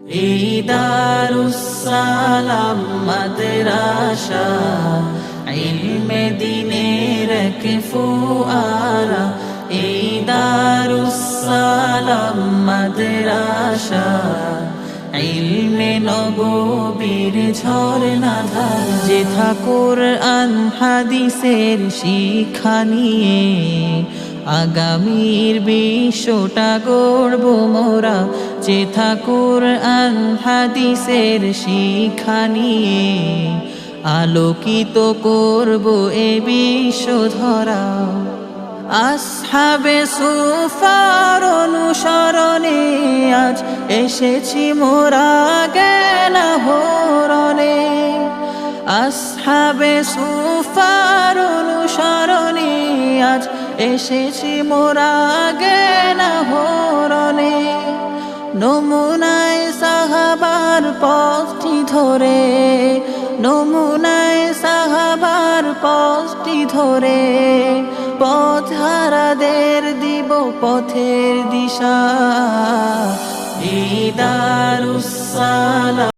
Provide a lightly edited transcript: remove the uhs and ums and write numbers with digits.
এই দারুসসালাম মাদ্রাসা ইলমে দ্বীনের এক ফোয়ারা। এই দারুসসালাম মাদ্রাসা ইলমে নববীর ঝরনাধারা। যেথা কুরআন হাদিসের শিক্ষা নিয়ে আগামীর বিশ্বটা গড়ব মোরা। যেথা কুরআন হাদিসের শিক্ষা নিয়ে আলোকিত করব এ বিশ্ব ধরা। আসহাবে সুফার অনুসরণে আজ এসেছি মোরা জ্ঞান আহরণে। আসহাবে সুফার অনুসরণে আজ এসেছি মোরা জ্ঞান আহরণে। নমুনায় সাহাবার পথটি ধরে, নমুনায় সাহাবার পথটি ধরে পথহারাদের দিব পথের দিশা। এই দারুসসালাম